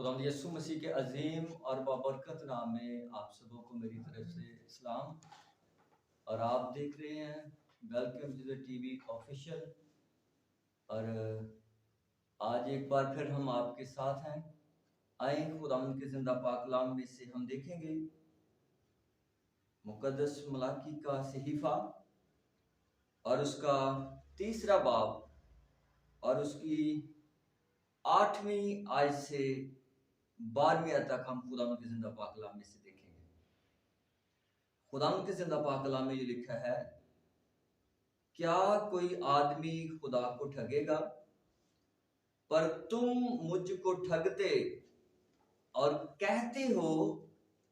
خداوند یسوع مسیح کے عظیم اور بابرکت نام میں آپ سبوں کو میری طرف سے اسلام، اور آپ دیکھ رہے ہیں welcome to T V official. اور آج ایک بار پھر ہم آپ کے ساتھ ہیں۔ آئیں خداوند کے زندہ پاک کلام میں سے ہم دیکھیں گے مقدس ملاکی کا صحیفہ اور اس کا 3 باب اور اس کی 8ویں آیت سے 12ویں آیت تک ہم خداوند کے زندہ پاک کلام میں سے دیکھیں گے۔ خداوند کے زندہ پاک کلام میں یہ لکھا ہے، کیا کوئی آدمی خدا کو ٹھگے گا؟ پر تم مجھ کو ٹھگتے اور کہتے ہو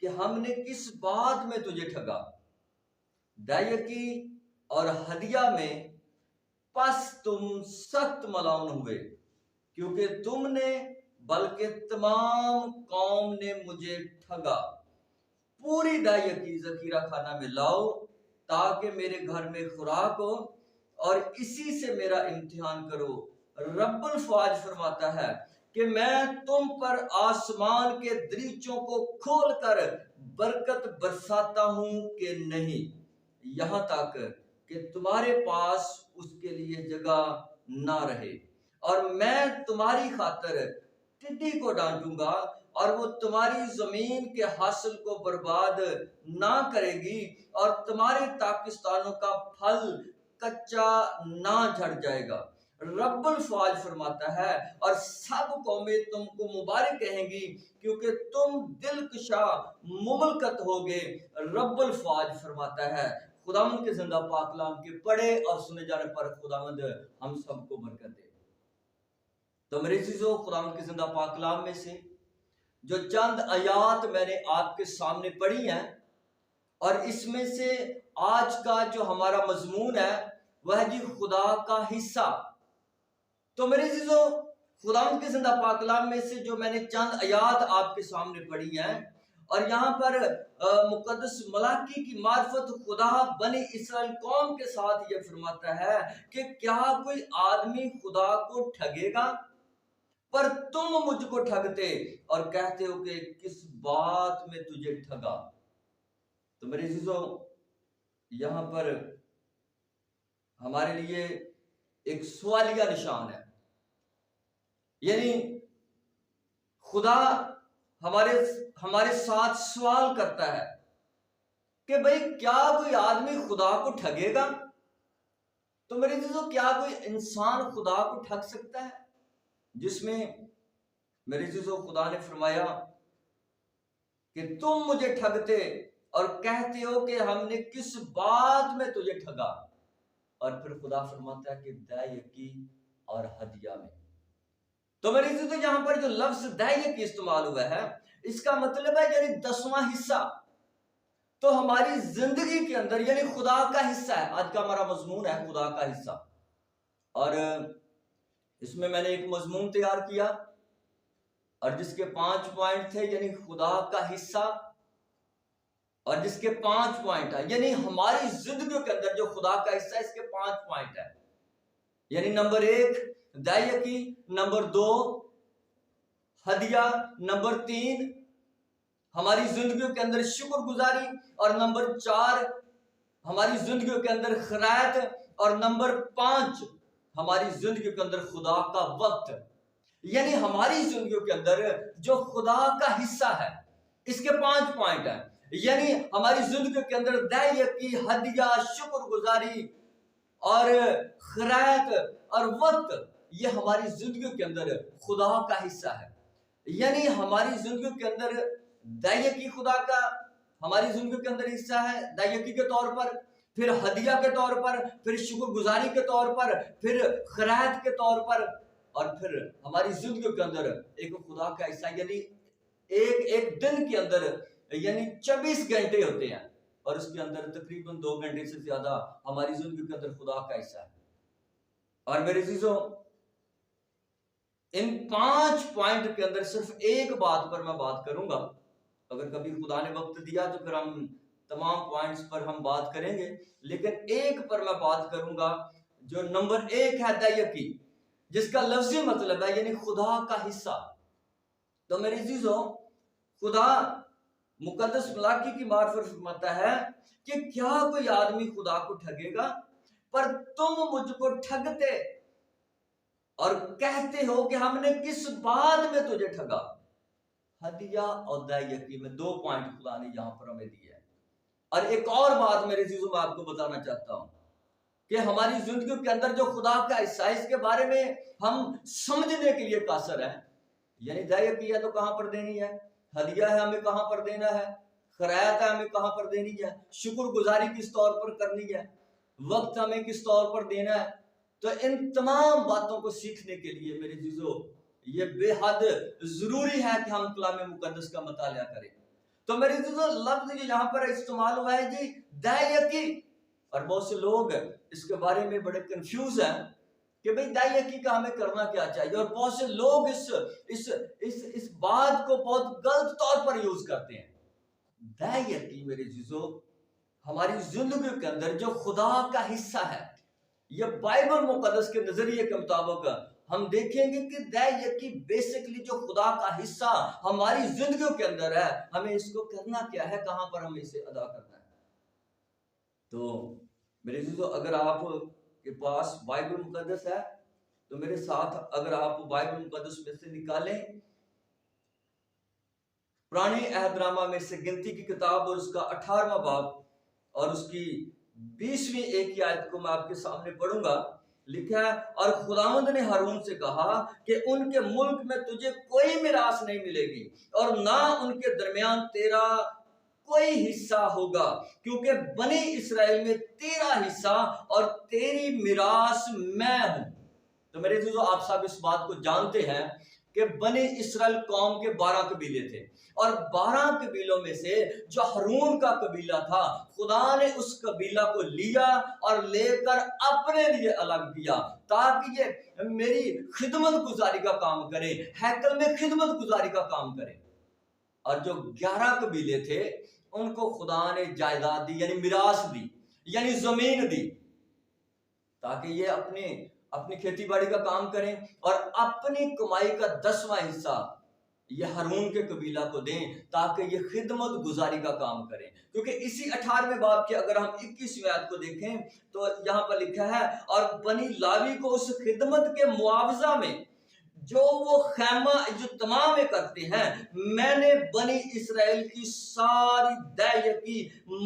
کہ ہم نے کس بات میں تجھے ٹھگا؟ دائیکی اور ہدیہ میں، پس تم سخت ملعون ہوئے، کیونکہ تم نے بلکہ تمام قوم نے مجھے ٹھگا۔ پوری دائیکی ذخیرہ خانہ میں لاؤ تاکہ میرے گھر میں خوراک ہو، اور اسی سے میرا امتحان کرو۔ رب الفاظ فرماتا ہے کہ میں تم پر آسمان کے دریچوں کو کھول کر برکت برساتا ہوں کہ نہیں، یہاں تک کہ تمہارے پاس اس کے لیے جگہ نہ رہے، اور میں تمہاری خاطر ٹڈی کو ڈانٹوں گا، اور وہ تمہاری زمین کے حاصل کو برباد نہ کرے گی، اور تمہارے تاکستانوں کا پھل کچا نہ جھڑ جائے گا۔ رب الفاظ فرماتا ہے، اور سب قومیں تم کو مبارک کہیں گی، کیونکہ تم دلکشا مملکت ہوگے۔ رب الفاظ فرماتا ہے۔ خداوند کے زندہ پاک کلام کے پڑھے اور سنے جانے پر خداوند ہم سب کو برکت دے۔ تو میرے عزیزو، خداوند کے زندہ پاک کلام میں سے جو چند آیات میں نے آپ کے سامنے پڑھی ہیں، اور اس میں سے آج کا جو ہمارا مضمون ہے وہ ہے جی خدا کا حصہ۔ تو میرے عزیزو، خداوند کے زندہ پاک کلام میں سے جو میں نے چند آیات آپ کے سامنے پڑھی ہیں، اور یہاں پر مقدس ملاکی کی معرفت خدا بنی اسرائیل قوم کے ساتھ یہ فرماتا ہے کہ کیا کوئی آدمی خدا کو ٹھگے گا؟ پر تم مجھ کو ٹھگتے اور کہتے ہو کہ کس بات میں تجھے ٹھگا۔ تو میرے عزیزو، یہاں پر ہمارے لیے ایک سوالیہ نشان ہے، یعنی خدا ہمارے ساتھ سوال کرتا ہے کہ بھئی کیا کوئی آدمی خدا کو ٹھگے گا؟ تو میرے عزیزو، کیا کوئی انسان خدا کو ٹھگ سکتا ہے؟ جس میں میرے عزیزو خدا نے فرمایا کہ تم مجھے ٹھگتے اور کہتے ہو کہ ہم نے کس بات میں تجھے ٹھگا، اور پھر خدا فرماتا ہے کہ دائیکی اور ہدیہ میں۔ تو میرے عزیزو، یہاں پر جو لفظ دائیکی استعمال ہوا ہے، اس کا مطلب ہے یعنی 10واں حصہ۔ تو ہماری زندگی کے اندر یعنی خدا کا حصہ ہے۔ آج کا ہمارا مضمون ہے خدا کا حصہ، اور اس میں نے ایک مضمون تیار کیا، اور جس کے 5 پوائنٹ تھے، یعنی خدا کا حصہ، اور جس کے 5 پوائنٹ ہے یعنی ہماری زندگیوں کے اندر جو خدا کا حصہ ہے، اس کے 5 پوائنٹ ہے۔ یعنی نمبر 1 دائیکی، نمبر 2 ہدیہ، نمبر 3 ہماری زندگیوں کے اندر شکر گزاری، اور نمبر 4 ہماری زندگیوں کے اندر خیرات، اور نمبر 5 ہماری زندگیوں کے اندر خدا کا وقت۔ یعنی ہماری زندگیوں کے اندر جو خدا کا حصہ ہے، اس کے 5 پوائنٹ ہیں۔ یعنی ہماری زندگیوں کے اندر دائیکی، ہدیہ، شکر گزاری اور خیرات اور وقت، یہ ہماری زندگیوں کے اندر خدا کا حصہ ہے۔ یعنی ہماری زندگیوں کے اندر دائیکی خدا کا ہماری زندگیوں کے اندر حصہ ہے دائیکی کے طور پر، پھر ہدیہ کے طور پر، پھر شکر گزاری کے طور پر، پھر خیرات کے طور پر، اور پھر ہماری زندگیوں کے اندر ایک خدا کا حصہ، یعنی ایک دن کے اندر یعنی 24 گھنٹے ہوتے ہیں، اور اس کے اندر تقریباً 2 گھنٹے سے زیادہ ہماری زندگی کے اندر خدا کا حصہ ہے۔ اور میرے عزیزو، ان 5 پوائنٹ کے اندر صرف ایک بات پر میں بات کروں گا۔ اگر کبھی خدا نے وقت دیا تو پھر ہم تمام پوائنٹس پر ہم بات کریں گے، لیکن ایک پر میں بات کروں گا، جو نمبر 1 ہے دائیکی، جس کا لفظی مطلب ہے یعنی خدا کا حصہ۔ تو میری عزیزوں، خدا مقدس ملاکی کی معرفت فرماتا ہے کہ کیا کوئی آدمی خدا کو ٹھگے گا؟ پر تم مجھ کو ٹھگتے اور کہتے ہو کہ ہم نے کس بات میں تجھے ٹھگا؟ ہدیہ اور دائیکی میں 2 پوائنٹ خدا نے یہاں پر ہمیں دیا ہے۔ اور ایک اور بات میرے عزیزوں میں آپ کو بتانا چاہتا ہوں کہ ہماری زندگی کے اندر جو خدا کا حصہ ہے، اس کے بارے میں ہم سمجھنے کے لیے قاصر ہیں۔ یعنی دائیکی ہے تو کہاں پر دینی ہے، ہدیہ ہے ہمیں کہاں پر دینا ہے، خیرات ہے ہمیں کہاں پر دینی ہے، شکر گزاری کس طور پر کرنی ہے، وقت ہمیں کس طور پر دینا ہے۔ تو ان تمام باتوں کو سیکھنے کے لیے میرے عزیزوں یہ بے حد ضروری ہے کہ ہم کلام مقدس کا مطالعہ کریں۔ تو میرے عزیزوں، لفظ جو یہاں پر استعمال ہوا ہے جی دائیکی، اور بہت سے لوگ اس کے بارے میں بڑے کنفیوز ہیں کہ بھئی دائیکی کا ہمیں کرنا کیا چاہیے، اور بہت سے لوگ اس بات کو بہت غلط طور پر یوز کرتے ہیں۔ دائیکی میرے عزیزوں ہماری زندگی کے اندر جو خدا کا حصہ ہے، یہ بائبل مقدس کے نظریے کے مطابق ہم دیکھیں گے کہ دائیکی بیسکلی جو خدا کا حصہ ہماری زندگیوں کے اندر ہے، ہمیں اس کو کرنا کیا ہے، کہاں پر ہمیں اسے ادا کرنا ہے۔ تو میرے عزیزو، اگر آپ کے پاس بائبل مقدس ہے تو میرے ساتھ اگر آپ بائبل مقدس میں سے نکالیں پرانے عہد نامہ میں سے گنتی کی کتاب اور اس کا 18واں باب اور اس کی 20ویں ایک آیت کو میں آپ کے سامنے پڑھوں گا۔ لکھا ہے، اور خداوند نے ہارون سے کہا کہ ان کے ملک میں تجھے کوئی میراث نہیں ملے گی اور نہ ان کے درمیان تیرا کوئی حصہ ہوگا، کیونکہ بنی اسرائیل میں تیرا حصہ اور تیری میراث میں ہوں۔ تو میرے عزیزو، آپ سب اس بات کو جانتے ہیں کہ بنی اسرائیل قوم کے 12 قبیلے تھے، اور 12 قبیلوں میں سے جو ہارون کا قبیلہ تھا، خدا نے اس قبیلہ کو لیا اور لے کر اپنے لیے الگ کیا تاکہ یہ میری خدمت گزاری کا کام کرے، ہیکل میں خدمت گزاری کا کام کرے۔ اور جو 11 قبیلے تھے ان کو خدا نے جائیداد دی، یعنی میراث دی، یعنی زمین دی، تاکہ یہ اپنی کھیتی باڑی کا کام کریں اور اپنی کمائی کا 10واں حصہ یہ ہارون کے قبیلہ کو دیں تاکہ یہ خدمت گزاری کا کام کریں۔ کیونکہ اسی 18ویں باب کے اگر ہم 21ویں آیت کو دیکھیں تو یہاں پر لکھا ہے، اور بنی لاوی کو اس خدمت کے معاوضہ میں جو وہ خیمہ اجتماع میں کرتے ہیں، میں نے بنی اسرائیل کی ساری دائیکی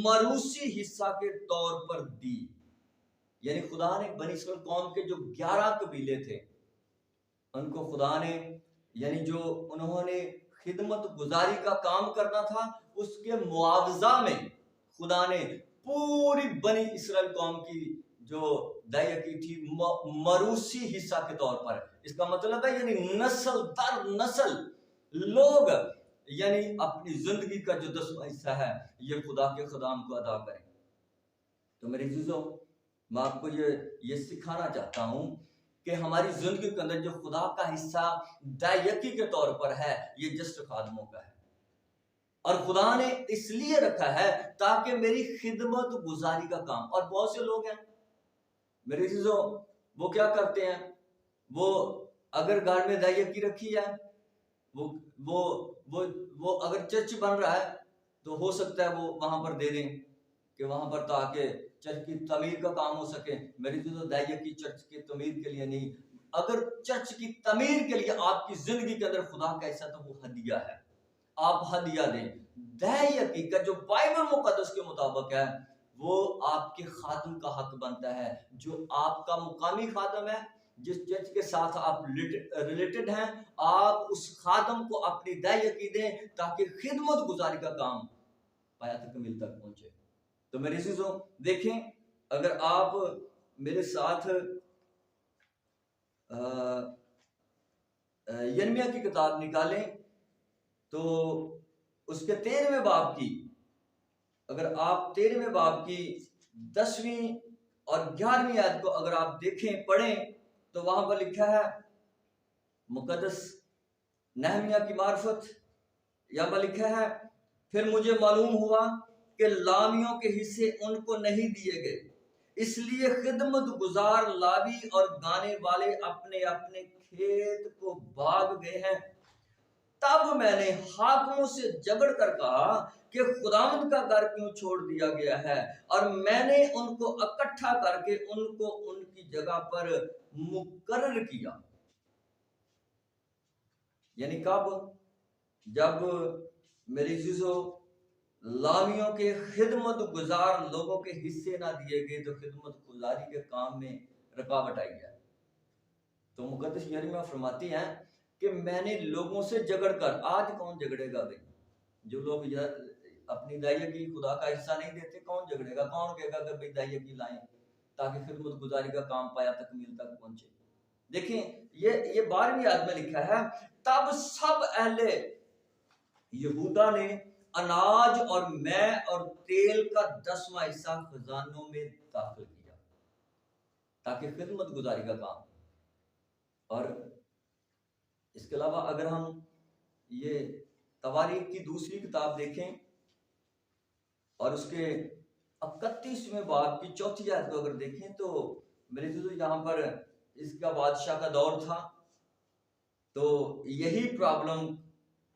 موروثی حصہ کے طور پر دی۔ یعنی خدا نے بنی اسرائیل قوم کے جو 11 قبیلے تھے ان کو خدا نے، یعنی جو انہوں نے خدمت گزاری کا کام کرنا تھا، اس کے معاوضہ میں خدا نے پوری بنی اسرائیل قوم کی جو دائیکی تھی موروثی حصہ کے طور پر، اس کا مطلب ہے یعنی نسل در نسل لوگ یعنی اپنی زندگی کا جو 10واں حصہ ہے یہ خدا کے خدام کو ادا کریں۔ تو میرے عزیزوں، میں آپ کو یہ سکھانا چاہتا ہوں کہ ہماری زندگی کے اندر جو خدا کا حصہ دائیکی کے طور پر ہے، یہ جسٹ خادموں کا ہے، اور خدا نے اس لیے رکھا ہے تاکہ میری خدمت گزاری کا کام۔ اور بہت سے لوگ ہیں میرے عزیزوں، وہ کیا کرتے ہیں، وہ اگر گھر میں دائیکی رکھی ہے، وہ اگر چرچ بن رہا ہے تو ہو سکتا ہے وہ وہاں پر دے دیں کہ وہاں پر تاکہ چرچ کی تعمیر کا کام ہو سکے۔ میری جو دائیکی چرچ کی تعمیر کے لیے نہیں، اگر چرچ کی تعمیر کے لیے آپ کی زندگی کے اندر خدا کا حصہ تو وہ ہدیہ ہے، آپ ہدیہ دیں۔ دائیکی کا جو بائبل مقدس کے مطابق ہے وہ آپ کے خادم کا حق بنتا ہے، جو آپ کا مقامی خادم ہے، جس چرچ کے ساتھ آپ ریلیٹڈ ہیں، آپ اس خادم کو اپنی دائیکی دیں تاکہ خدمت گزاری کا کام پایا تکمیل تک پہنچے۔ تو میرے عزیزوں دیکھیں، اگر آپ میرے ساتھ یرمیہ کی کتاب نکالیں تو اس کے 13ویں باب کی، اگر آپ 13ویں باب کی 10ویں اور 11ویں آیت کو اگر آپ دیکھیں پڑھیں تو وہاں پر لکھا ہے، مقدس نہمیہ کی معرفت، یہاں پر لکھا ہے، پھر مجھے معلوم ہوا کہ لاویوں کے حصے ان کو نہیں دیے گئے، اس لیے خدمت گزار لاوی اور گانے والے اپنے اپنے کھیت کو بھاگ گئے ہیں تب میں نے حاکموں سے جھگڑ کر کہا کہ خداوند کا گھر کیوں چھوڑ دیا گیا ہے، اور میں نے ان کو اکٹھا کر کے ان کو ان کی جگہ پر مقرر کیا۔ یعنی کب؟ جب میری عزیزو لاویوں کے خدمت گزار لوگوں کے حصے نہ دیے گئے تو خدمت گزاری کے کام میں رکاوٹ آئی ہے۔ تو مقدس یرمیہ فرماتی ہیں کہ میں نے لوگوں سے جھگڑ کر، آج کون جھگڑے گا بھائی؟ جو لوگ اپنی دائیہ کی خدا کا حصہ نہیں دیتے، کون جھگڑے گا؟ کون کہے گا کہ بھائی دائیہ کی لائیں تاکہ خدمت گزاری کا کام پایا تکمیل تک پہنچے؟ دیکھیں یہ 12ویں آیت میں لکھا ہے، تب سب اہل یہودا نے اناج اور مے اور تیل کا 10واں حصہ خزانوں میں داخل کیا تاکہ خدمت گزاری کا کام۔ اور اس کے علاوہ اگر ہم یہ تواریخ کی دوسری کتاب دیکھیں اور اس کے 31ویں باب کی 4تھی آیت کو اگر دیکھیں تو میرے دوستو یہاں پر اس کا بادشاہ کا دور تھا، تو یہی پرابلم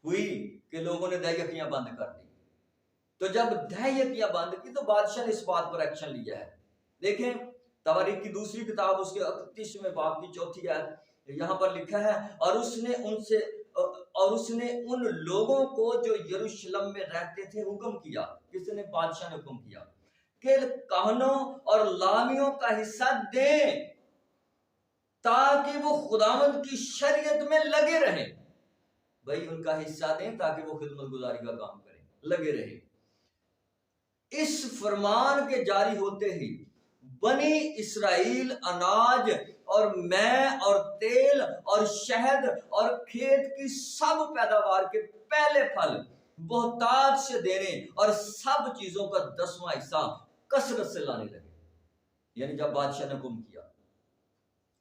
ہوئی کہ لوگوں نے دہیکیاں بند کر دی۔ تو جب دہیکیاں بند کی تو بادشاہ نے اس بات پر ایکشن لیا ہے۔ دیکھیں تواریخ کی دوسری کتاب اس کے 31ویں باب کی 4تھی آیت، یہاں پر لکھا ہے، اور اس نے ان لوگوں کو جو یروشلم میں رہتے تھے حکم کیا، کس نے؟ بادشاہ نے حکم کیا کہ کہنوں اور لاویوں کا حصہ دیں تاکہ وہ خداوند کی شریعت میں لگے رہیں۔ بھائی ان کا حصہ دیں تاکہ وہ خدمت گزاری کا کام کریں، لگے رہیں۔ اس فرمان کے جاری ہوتے ہی بنی اسرائیل اناج اور مے اور تیل اور شہد اور کھیت کی سب پیداوار کے پہلے پھل بہتات سے دینے اور سب چیزوں کا 10واں حصہ کثرت سے لانے لگے۔ یعنی جب بادشاہ نے حکم کیا،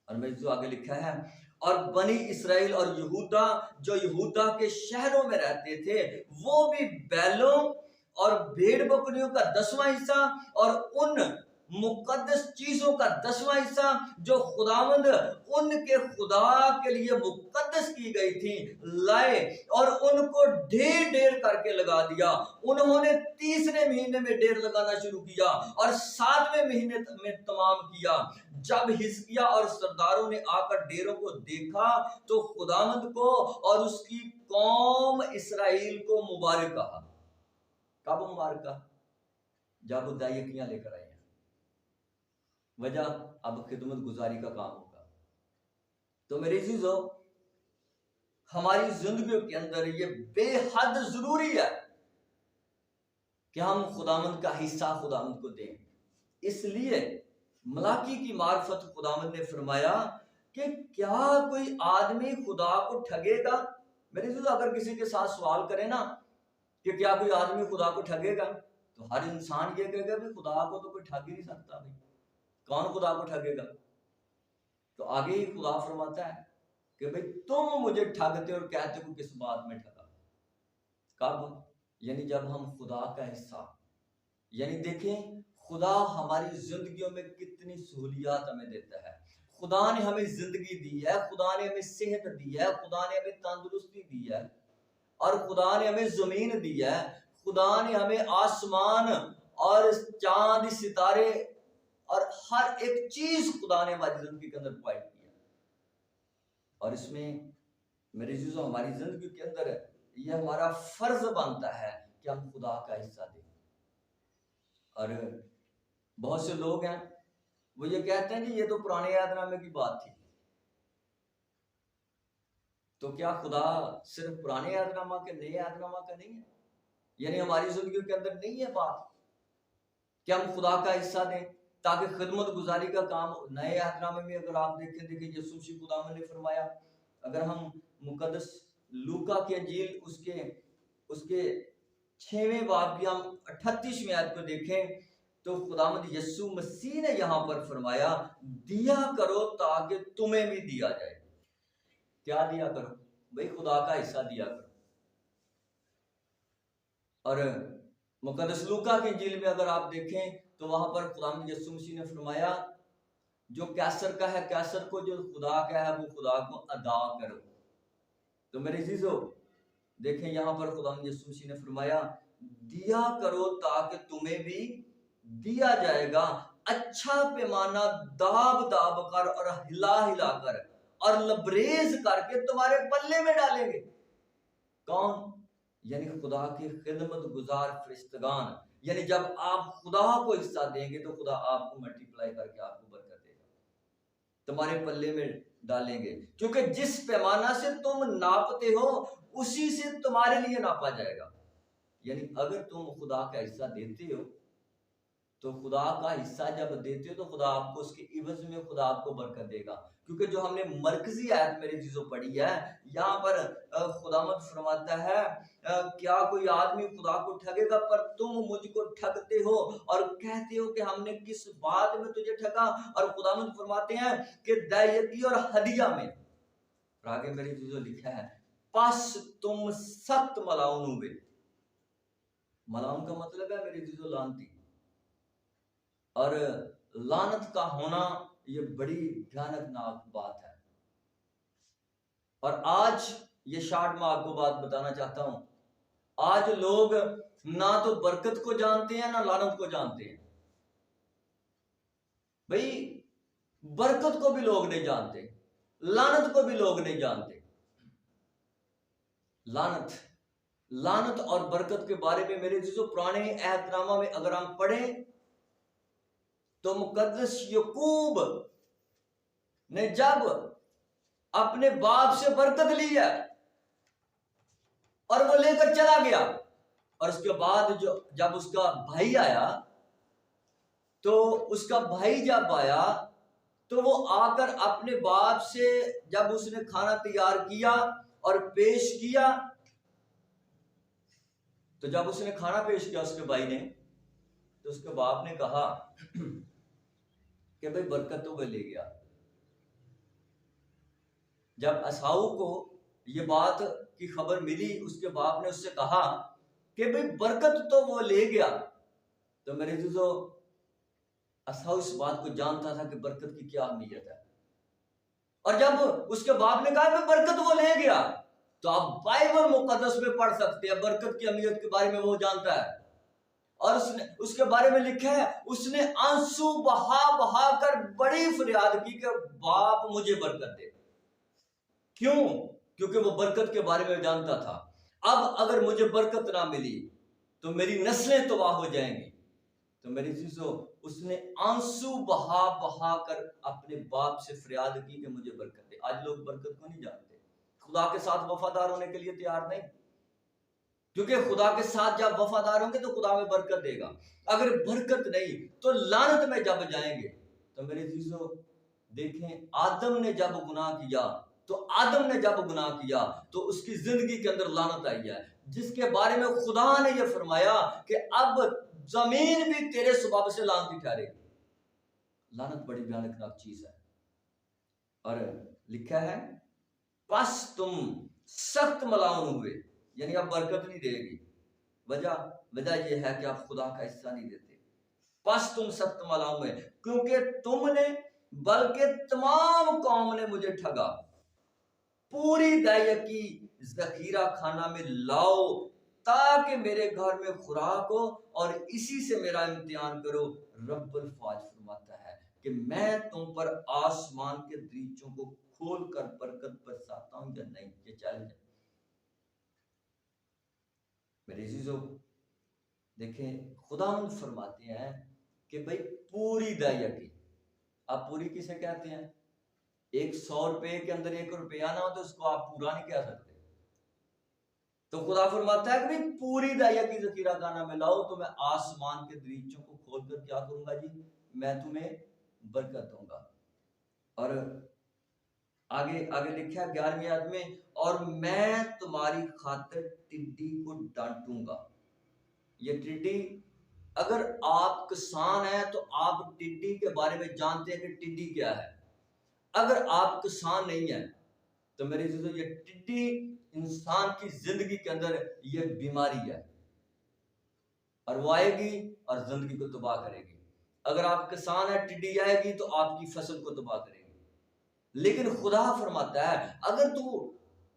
اور میں جو آگے لکھا ہے، اور بنی اسرائیل اور یہودا جو یہودا کے شہروں میں رہتے تھے وہ بھی بیلوں اور بھیڑ بکریوں کا 10واں حصہ اور ان مقدس چیزوں کا 10واں حصہ جو خداوند ان کے خدا کے لیے مقدس کی گئی تھی لائے، اور ان کو ڈھیر ڈھیر کر کے لگا دیا۔ انہوں نے 30ویں مہینے میں ڈھیر لگانا شروع کیا اور 7ویں مہینے میں تمام کیا۔ جب حزقیہ اور سرداروں نے آ کر ڈھیروں کو دیکھا تو خداوند کو اور اس کی قوم اسرائیل کو مبارک کہا۔ کب مبارک کہا؟ جب وہ دائیکیاں لے کر آئے ہیں۔ وجہ اب خدمت گزاری کا کام ہوگا۔ تو میرے عزیزو ہماری زندگیوں کے اندر یہ بے حد ضروری ہے کہ ہم خداوند کا حصہ خداوند کو دیں۔ اس لیے ملاکی کی معرفت خداوند نے فرمایا کہ کیا کوئی آدمی خدا کو ٹھگے گا؟ میرے عزیزو اگر کسی کے ساتھ سوال کرے نا کہ کیا کوئی آدمی خدا کو ٹھگے گا، تو ہر انسان یہ کہے گا کہ خدا کو تو کوئی ٹھگ ہی نہیں سکتا۔ بھائی کون خدا کو ٹھگے گا؟ تو آگے ہی خدا فرماتا ہے کہ بھئی تم مجھے ٹھگتے اور کہتے ہو کس بات میں ٹھگا؟ کب؟ یعنی جب ہم خدا کا حصہ، یعنی دیکھیں خدا ہماری زندگیوں میں کتنی سہولیات ہمیں دیتا ہے۔ خدا نے ہمیں زندگی دی ہے، خدا نے ہمیں صحت دی ہے، خدا نے ہمیں تندرستی دی ہے، اور خدا نے ہمیں زمین دی ہے، خدا نے ہمیں آسمان اور چاند ستارے اور ہر ایک چیز خدا نے ہماری زندگی کے اندر پرووائڈ کیا۔ اور اس میں میرے عزیزو ہماری زندگی کے اندر یہ ہمارا فرض بنتا ہے کہ ہم خدا کا حصہ دیں۔ اور بہت سے لوگ ہیں وہ یہ کہتے ہیں کہ یہ تو پرانے عہد نامے کی بات تھی۔ تو کیا خدا صرف پرانے عہد نامہ کے نئے عہد نامہ کا نہیں ہے؟ یعنی ہماری زندگی کے اندر نہیں ہے بات کہ ہم خدا کا حصہ دیں تاکہ خدمت گزاری کا کام ہو؟ نئے عہد نامے میں اگر آپ دیکھیں یسوع مسیح خداوند نے فرمایا، اگر ہم مقدس لوکا کی انجیل اس کے 6ویں باب کی ہم 38ویں آیت کو دیکھیں تو خداوند یسوع مسیح نے یہاں پر فرمایا دیا کرو تاکہ تمہیں بھی دیا جائے۔ کیا دیا کرو؟ بھئی خدا کا حصہ دیا کرو۔ اور مقدس لوکا کی انجیل میں اگر آپ دیکھیں تو وہاں پر خداوند یسوع مسیح نے فرمایا جو کیسر کا ہے کیسر کو، جو خدا کا ہے وہ خدا کو ادا کرو۔ تو میرے عزیزو دیکھیں یہاں پر خدا یسوع مسیح نے فرمایا دیا کرو تاکہ تمہیں بھی دیا جائے گا، اچھا پیمانہ داب داب کر اور ہلا ہلا کر اور لبریز کر کے تمہارے پلے میں ڈالیں گے۔ کون؟ یعنی خدا کی خدمت گزار فرشتگان۔ یعنی جب آپ خدا کو حصہ دیں گے تو خدا آپ کو ملٹی پلائی کر کے آپ کو برکت دے گا، تمہارے پلے میں ڈالیں گے، کیونکہ جس پیمانہ سے تم ناپتے ہو اسی سے تمہارے لیے ناپا جائے گا۔ یعنی اگر تم خدا کا حصہ دیتے ہو تو خدا کا حصہ جب دیتے ہو تو خدا آپ کو اس کے عوض میں خدا آپ کو برکت دے گا، کیونکہ جو ہم نے مرکزی آیت میری چیزوں پڑھی ہے یہاں پر خداوند فرماتا ہے کیا کوئی آدمی خدا کو ٹھگے گا؟ پر تم مجھ کو ٹھگتے ہو اور کہتے ہو کہ ہم نے کس بات میں تجھے ٹھگا، اور خداوند فرماتے ہیں کہ دائیتی اور ہدیہ میں، اور آگے میری چیزوں لکھا ہے پس تم سخت ملاؤن ہوئے۔ ملاؤن کا مطلب ہے میری چیزوں لانتی، اور لعنت کا ہونا یہ بڑی بھیانک ناک بات ہے۔ اور آج یہ شارٹ میں آپ کو بات بتانا چاہتا ہوں، آج لوگ نہ تو برکت کو جانتے ہیں نہ لعنت کو جانتے ہیں۔ بھئی برکت کو بھی لوگ نہیں جانتے، لعنت کو بھی لوگ نہیں جانتے۔ لعنت اور برکت کے بارے میں میرے عزیزو پرانے عہد نامہ میں اگر ہم پڑھیں تو مقدس یعقوب نے جب اپنے باپ سے برکت لی ہے اور وہ لے کر چلا گیا، اور اس کے بعد جب اس کا بھائی آیا تو اس کا بھائی جب آیا تو وہ آ کر اپنے باپ سے جب اس نے کھانا تیار کیا اور پیش کیا، تو جب اس نے کھانا پیش کیا اس کے بھائی نے، تو اس کے باپ نے کہا کہ بھئی برکت تو وہ لے گیا۔ جب اساؤ کو یہ بات کی خبر ملی اس کے باپ نے اس سے کہا کہ بھئی برکت تو وہ لے گیا، تو میرے عزیزو اساؤ اس بات کو جانتا تھا کہ برکت کی کیا اہمیت ہے، اور جب اس کے باپ نے کہا کہ برکت وہ لے گیا تو آپ بائبل مقدس میں پڑھ سکتے ہیں برکت کی اہمیت کے بارے میں وہ جانتا ہے، اور اس کے بارے میں لکھا ہے اس نے آنسو بہا بہا کر بڑی فریاد کی کہ باپ مجھے برکت دے۔ کیوں؟ کیونکہ وہ برکت کے بارے میں جانتا تھا اب اگر مجھے برکت نہ ملی تو میری نسلیں تباہ ہو جائیں گی۔ تو میری چیزوں اس نے آنسو بہا بہا کر اپنے باپ سے فریاد کی کہ مجھے برکت دے۔ آج لوگ برکت کو نہیں جانتے، خدا کے ساتھ وفادار ہونے کے لیے تیار نہیں، کیونکہ خدا کے ساتھ جب وفادار ہوں گے تو خدا میں برکت دے گا، اگر برکت نہیں تو لعنت میں جب جائیں گے۔ تو میرے عزیزو دیکھیں آدم نے جب گناہ کیا تو اس کی زندگی کے اندر لعنت آئی ہے، جس کے بارے میں خدا نے یہ فرمایا کہ اب زمین بھی تیرے سبب سے لعنتی ٹھہرے گی۔ لعنت بڑی بھیانک ناک چیز ہے، اور لکھا ہے پس تم سخت ملاؤن ہوئے، یعنی اب برکت نہیں دے گی۔ وجہ یہ ہے کہ آپ خدا کا حصہ نہیں دیتے۔ پس تم سخت ملاؤن ہوئے کیونکہ تم نے بلکہ تمام قوم نے مجھے ٹھگا، پوری دائیا کی ذخیرہ خانہ میں لاؤ تاکہ میرے گھر میں خوراک ہو اور اسی سے میرا امتحان کرو۔ رب الفاظ فرماتا ہے کہ میں تم پر آسمان کے دریچوں کو کھول کر برکت برساتا ہوں یا نہیں، یہ چیلنج ہے۔ میرے عزیزو دیکھیں خدا فرماتے ہیں کہ بھئی پوری دائیا کی، آپ پوری کسے کہتے ہیں؟ 100 روپے کے اندر 1 روپیہ نہ ہو تو اس کو آپ پورا نہیں کہہ سکتے۔ تو خدا فرماتا ہے کہ پوری دائیا کی ذخیرہ خانہ میں لاؤ تو میں آسمان کے دریچوں کو کھول کر کیا کروں گا جی؟ میں تمہیں برکت دوں گا۔ اور آگے لکھا ہے 11ویں آیت میں اور میں تمہاری خاطر ٹڈی کو ڈانٹوں گا۔ یہ ٹڈی، اگر آپ کسان ہیں تو آپ ٹڈی کے بارے میں جانتے ہیں کہ ٹڈی کیا ہے۔ اگر آپ کسان نہیں ہیں تو میرے عزیزو یہ ٹڈی انسان کی زندگی کے اندر یہ بیماری ہے، اور وہ آئے گی اور زندگی کو تباہ کرے گی۔ اگر آپ کسان ہیں ٹڈی آئے گی تو آپ کی فصل کو تباہ کرے گی، لیکن خدا فرماتا ہے اگر تو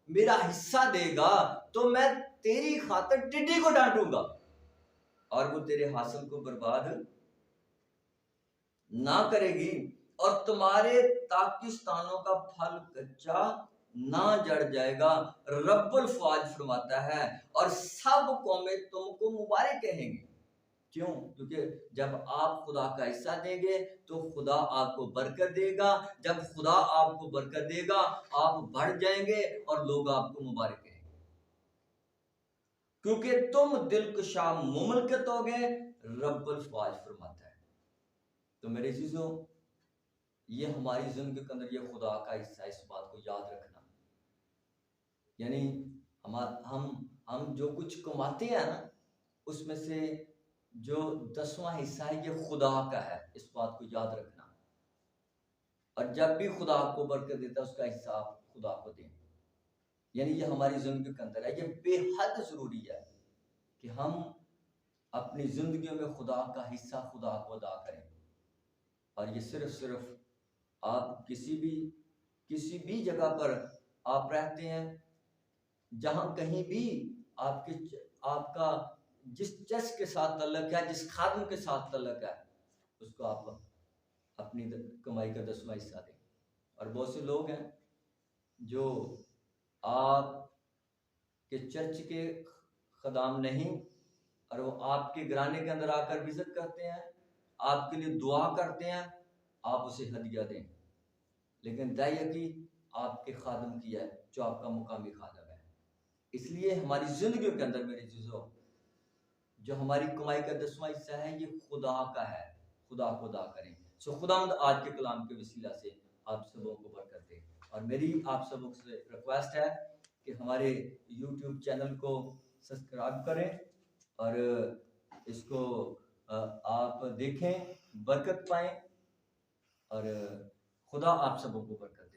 میرا حصہ دے گا تو میں تیری خاطر ٹڈی کو ڈانٹوں گا اور وہ تیرے حاصل کو برباد نہ کرے گی، اور تمہارے پاکستانوں کا پھل کچا نہ جڑ جائے گا۔ رب الفواج فرماتا ہے اور سب قومیں تم کو مبارک کہیں گے۔ کیوں؟ کیونکہ جب آپ خدا کا حصہ دیں گے تو خدا آپ کو برکت دے گا، جب خدا آپ کو برکت دے گا آپ بڑھ جائیں گے اور لوگ آپ کو مبارک کہیں گے، کیونکہ تم دلکشا مملکت ہو گے، رب الفواج فرماتا ہے۔ تو میرے عزیزوں، یہ ہماری زندگی کے اندر یہ خدا کا حصہ، اس بات کو یاد رکھنا، یعنی ہم جو کچھ کماتے ہیں نا، اس میں سے جو 10واں حصہ ہے یہ خدا کا ہے، اس بات کو یاد رکھنا، اور جب بھی خدا آپ کو برکت دیتا ہے اس کا حصہ آپ خدا کو دیں، یعنی یہ ہماری زندگی کے اندر ہے۔ یہ بے حد ضروری ہے کہ ہم اپنی زندگیوں میں خدا کا حصہ خدا کو ادا کریں، اور یہ صرف آپ کسی بھی جگہ پر آپ رہتے ہیں، جہاں کہیں بھی آپ کا جس چرچ کے ساتھ تعلق ہے، جس خادم کے ساتھ تعلق ہے، اس کو آپ اپنی کمائی کا 10واں حصہ دیں۔ اور بہت سے لوگ ہیں جو آپ کے چرچ کے خدام نہیں، اور وہ آپ کے گھرانے کے اندر آ کر وزٹ کرتے ہیں، آپ کے لیے دعا کرتے ہیں، آپ اسے ہدیہ دیں، لیکن داعیہ کی آپ کے خادم کی ہے جو آپ کا مقامی خادم ہے۔ اس لیے ہماری زندگیوں کے اندر میرے عزیزوں، جو ہماری کمائی کا 10واں حصہ ہے یہ خدا کا ہے، خدا کو ادا کریں۔ سو خداوند آج کے کلام کے وسیلہ سے آپ سبوں کو برکت دے، اور میری آپ سبوں سے ریکویسٹ ہے کہ ہمارے یوٹیوب چینل کو سبسکرائب کریں اور اس کو آپ دیکھیں، برکت پائیں، اور خدا آپ سبوں کو برکت دے۔